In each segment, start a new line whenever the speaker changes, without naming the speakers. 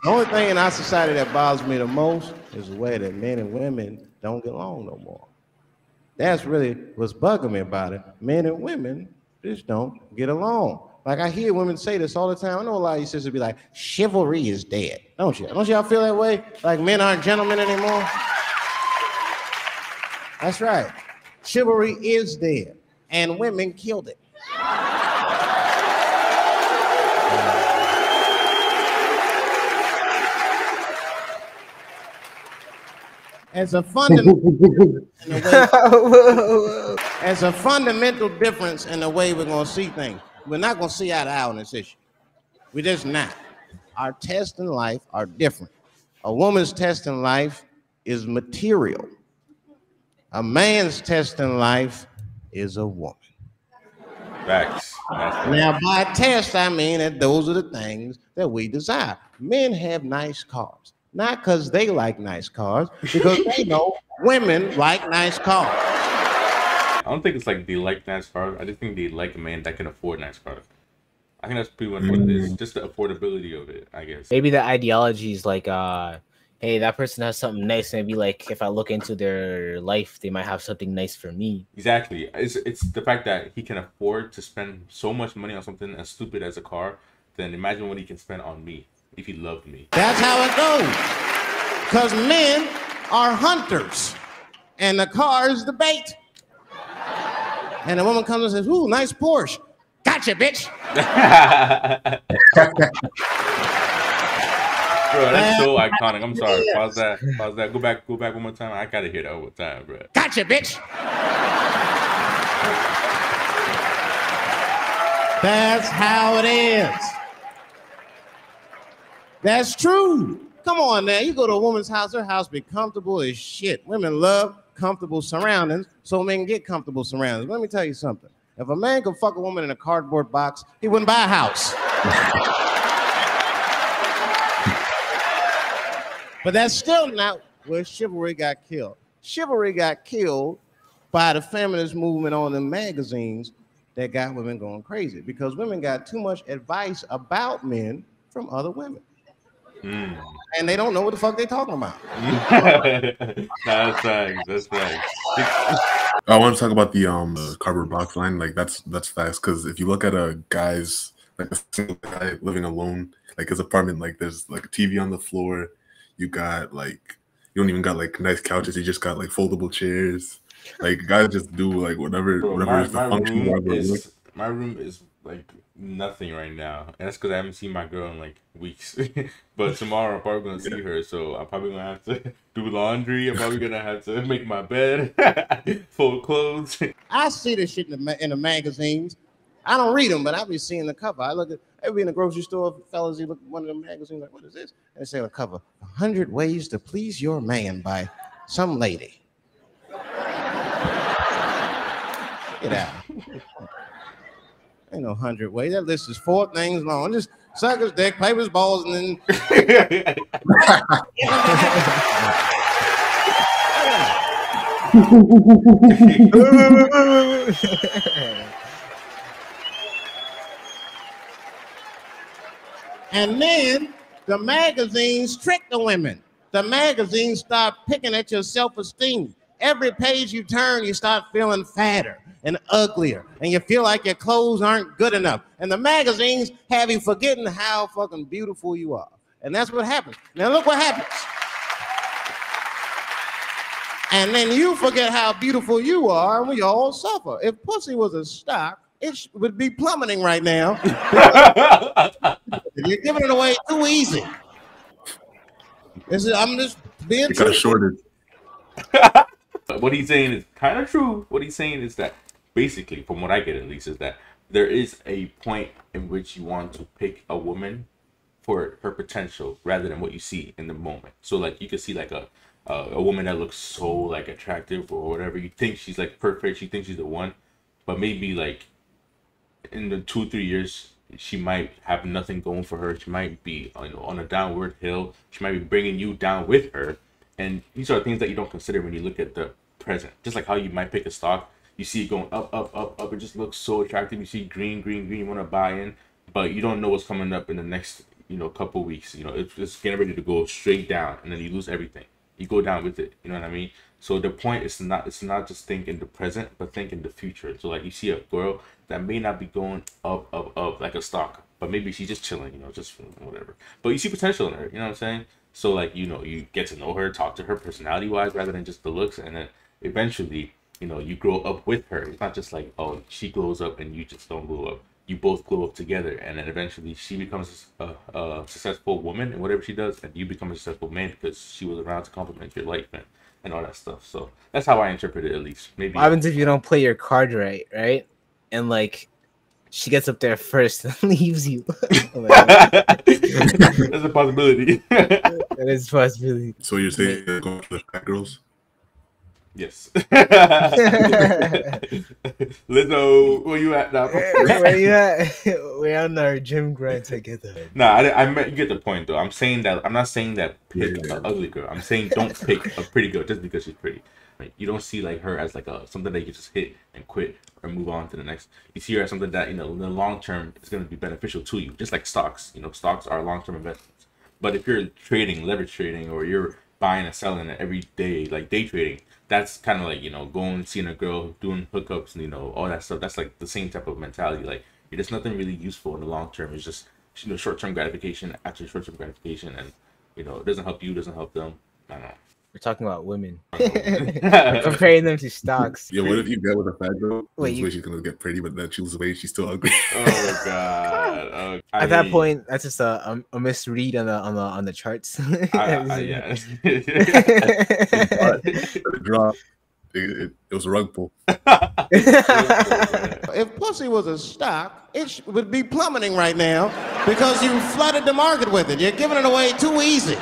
The only thing in our society that bothers me the most is the way that men and women don't get along no more. That's really what's bugging me about it. Men and women just don't get along. Like I hear women say this all the time. I know a lot of you sisters be like, chivalry is dead. Don't you? Don't y'all feel that way? Like men aren't gentlemen anymore? That's right. Chivalry is dead. And women killed it. As a fundamental difference in the way we're going to see things. We're not going to see eye to eye on this issue. We're just not. Our tests in life are different. A woman's test in life is material. A man's test in life is a woman.
Facts.
Now, by test, I mean that those are the things that we desire. Men have nice cars. Not because they like nice cars, because they know women like nice cars.
I don't think it's like they like nice cars. I just think they like a man that can afford nice cars. I think that's pretty much what it is. Just the affordability of it, I guess.
Maybe the ideology is like, hey, that person has something nice. Maybe like if I look into their life, they might have something nice for me.
Exactly. It's the fact that he can afford to spend so much money on something as stupid as a car. Then imagine what he can spend on me if he loved me.
That's how it goes. Because men are hunters, and the car is the bait. And the woman comes and says, ooh, nice Porsche. Gotcha, bitch.
Bro, that's so iconic. I'm sorry. Pause that. Go back one more time. I gotta hear that one more time, bro.
Gotcha, bitch. That's how it is. That's true. Come on now. You go to a woman's house, her house be comfortable as shit. Women love comfortable surroundings, so men get comfortable surroundings. Let me tell you something. If a man could fuck a woman in a cardboard box, he wouldn't buy a house. But that's still not where chivalry got killed. Chivalry got killed by the feminist movement on the magazines that got women going crazy because women got too much advice about men from other women. And they don't know what the fuck they're talking about.
That's facts.
I want to talk about the cardboard box line. Like that's facts because if you look at a guy's like a single guy living alone, like his apartment, like there's like a TV on the floor. You got like you don't even got like nice couches. You just got like foldable chairs. Like guys just do like whatever is the function.
My room is like nothing right now, and that's because I haven't seen my girl in like weeks. But tomorrow I'm probably gonna see her, so I'm probably gonna have to do laundry. I'm probably gonna have to make my bed, fold clothes.
I see this shit in the magazines. I don't read them, but I be seeing the cover. I look at every in the grocery store, fellas. You look at one of them magazines, like, what is this? And they say on the cover, 100 Ways to Please Your Man by some lady. Get out. Ain't no 100 ways. That list is 4 things long. Just suck his dick, play with his balls, and then. And then the magazines trick the women. The magazines start picking at your self-esteem. Every page you turn, you start feeling fatter and uglier, and you feel like your clothes aren't good enough. And the magazines have you forgetting how fucking beautiful you are. And that's what happens. Now look what happens. And then you forget how beautiful you are, and we all suffer. If pussy was a stock, it would be plummeting right now. You're giving it away too easy. I'm just being
true. It got shorted.
What he's saying is kind of true. What he's saying is that basically, from what I get at least, is that there is a point in which you want to pick a woman for her potential rather than what you see in the moment. So like you could see like a woman that looks so like attractive or whatever. You think she's like perfect. You think she's the one, but maybe like in the 2-3 years she might have nothing going for her. She might be on a downward hill. She might be bringing you down with her. And these are things that you don't consider when you look at the present. Just like how you might pick a stock, you see it going up, up, up, up. It just looks so attractive. You see green, green, green. You want to buy in, but you don't know what's coming up in the next a couple weeks, it's getting ready to go straight down, and then you lose everything. You go down with it. You know what I mean? So the point is not just think in the present, but think in the future. So like you see a girl that may not be going up like a stock, but maybe she's just chilling, just whatever. But you see potential in her. You know what I'm saying? So like you get to know her, talk to her personality wise, rather than just the looks, and then eventually you grow up with her. It's not just like, oh, she glows up and you just don't glow up. You both glow up together, and then eventually she becomes a successful woman in whatever she does, and you become a successful man because she was around to compliment your life, man, and all that stuff. So that's how I interpret it, at least. Maybe.
What happens if you don't play your card right? And like she gets up there first and leaves you.
That's a possibility.
That is a possibility.
So you're saying go to the fat girls?
Yes. Lizzo, where you at now?
Where you at? We're on our gym grind together.
Nah, I meant, you get the point though. I'm not saying that pick an ugly girl. I'm saying don't pick a pretty girl just because she's pretty. Like, you don't see like her as like something that you can just hit and quit or move on to the next. You see her as something that in the long term is going to be beneficial to you. Just like stocks. Stocks are long-term investments. But if you're trading, leverage trading, or you're buying and selling it every day, like day trading, that's kind of like, going seeing a girl doing hookups and all that stuff. That's like the same type of mentality. Like, there's nothing really useful in the long term. It's just short-term gratification after short-term gratification, and it doesn't help you, doesn't help them. I don't know.
We're talking about women. Comparing them to stocks.
Yeah, what if you get with a fat girl?
Wait,
she's gonna get pretty, but then she loses weight, she's still ugly.
Oh god. Oh,
at that point, that's just a misread on the charts.
Yeah.
It dropped. It was a rug pull.
If pussy was a stock, it would be plummeting right now because you flooded the market with it. You're giving it away too easy.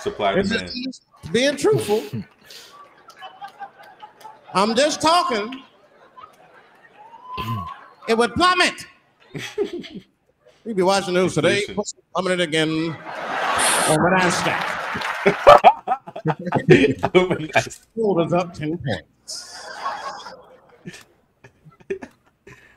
Supply and demand.
Being truthful. I'm just talking. It would plummet. You'd be watching news today. Plummeted again. Overnight stock. Gold is up 10 points.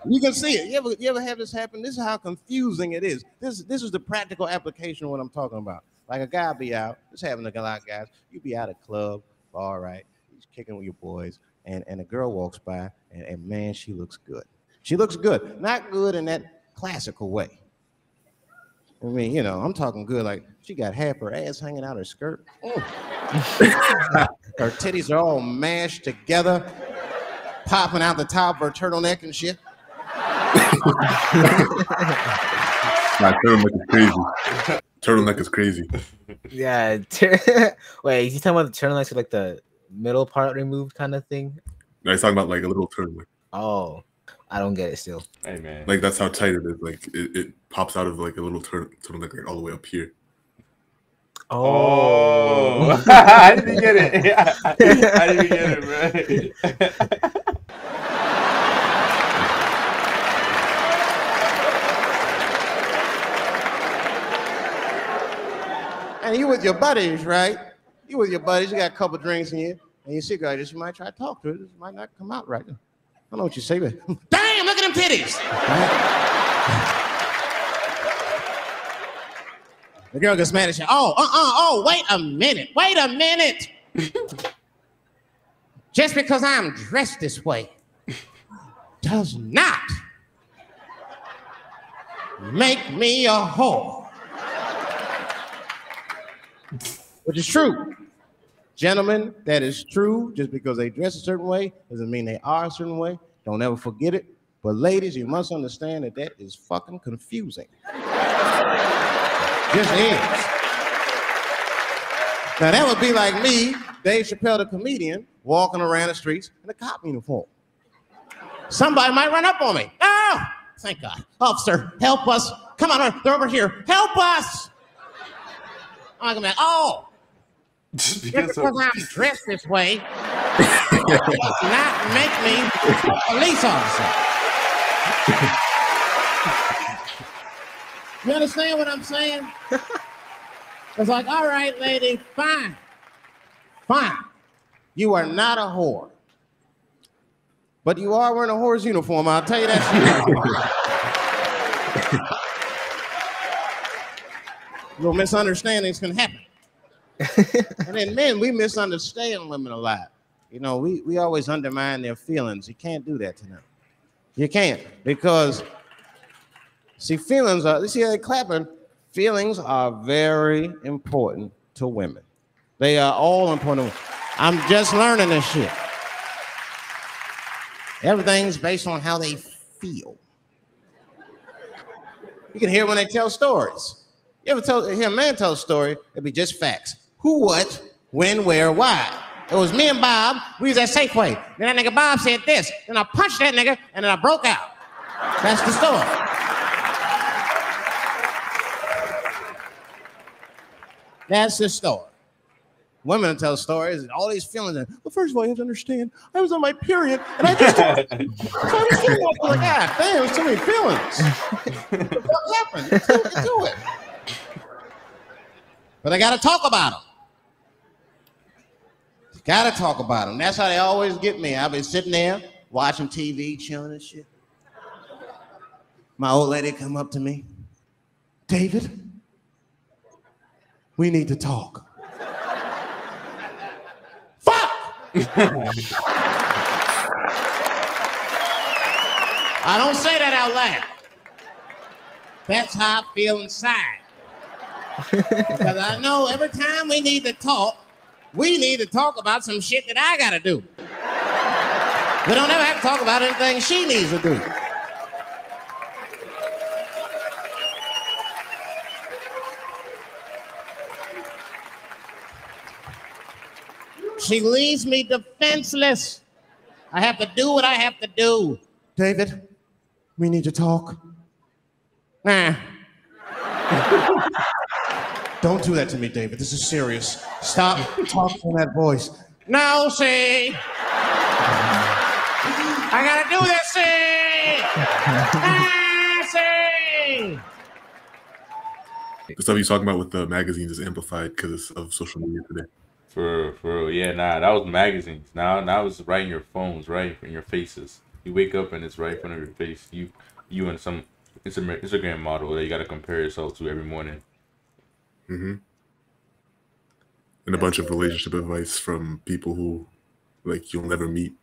You can see it. You ever have this happen? This is how confusing it is. This is the practical application of what I'm talking about. Like a guy be out, just having a lot of guys. You be out at a club, all right, he's kicking with your boys, and a girl walks by, and man, she looks good. She looks good. Not good in that classical way. I mean, I'm talking good, like she got half her ass hanging out her skirt. Her titties are all mashed together, popping out the top of her turtleneck and shit.
Nah, turtleneck is crazy. Turtleneck is crazy.
Yeah. Wait, is he talking about the turtleneck with like the middle part removed kind of thing?
No, he's talking about like a little turtleneck.
Oh, I don't get it still.
Hey man,
like that's how tight it is. Like it pops out of like a little turtleneck like all the way up here.
Oh.
I didn't get it. Yeah. I didn't get it, bro.
And you with your buddies, right? You with your buddies, you got a couple drinks in you, and you see a girl, you might try to talk to her. This might not come out right. I don't know what you say, but damn, look at them titties. The girl gets mad at you. Oh, wait a minute. Just because I'm dressed this way does not make me a whore. Which is true. Gentlemen, that is true. Just because they dress a certain way doesn't mean they are a certain way. Don't ever forget it. But ladies, you must understand that is fucking confusing. Just is. Now that would be like me, Dave Chappelle, the comedian, walking around the streets in a cop uniform. Somebody might run up on me. Oh, thank God. Officer, help us. Come on, they're over here. Help us. I'm like, oh. Just because I'm dressed this way does not make me a police officer. You understand what I'm saying? It's like, all right, lady, fine. You are not a whore. But you are wearing a whore's uniform, I'll tell you that. Little misunderstandings can happen. And then men, we misunderstand women a lot. You know, we always undermine their feelings. You can't do that to them. You can't, because see, feelings are, you see how they clapping? Feelings are very important to women. They are all important. I'm just learning this shit. Everything's based on how they feel. You can hear when they tell stories. You ever hear a man tell a story, it'd be just facts. Who, what, when, where, why. It was me and Bob, we was at Safeway. Then that nigga Bob said this, then I punched that nigga, and then I broke out. That's the story. That's the story. Women tell stories and all these feelings. And, well, first of all, you have to understand, I was on my period, and I just... so I was feeling like, God damn, there's too many feelings. What happened? Do it. But I got to talk about them. Got to talk about them. That's how they always get me. I'll be sitting there, watching TV, chilling and shit. My old lady come up to me. David, we need to talk. Fuck! I don't say that out loud. That's how I feel inside. Because I know every time we need to talk about some shit that I gotta do. We don't ever have to talk about anything she needs to do. She leaves me defenseless. I have to do what I have to do. David, we need to talk. Nah. Don't do that to me, David. This is serious. Stop talking in that voice. No, see. I gotta do this, see. See.
The stuff he's talking about with the magazines is amplified because of social media today.
For real, yeah, nah, that was magazines. Now it's right in your phones, right in your faces. You wake up and it's right in front of your face. You and some Instagram model that you gotta compare yourself to every morning.
Mm-hmm. And a bunch of relationship advice from people who, like, you'll never meet.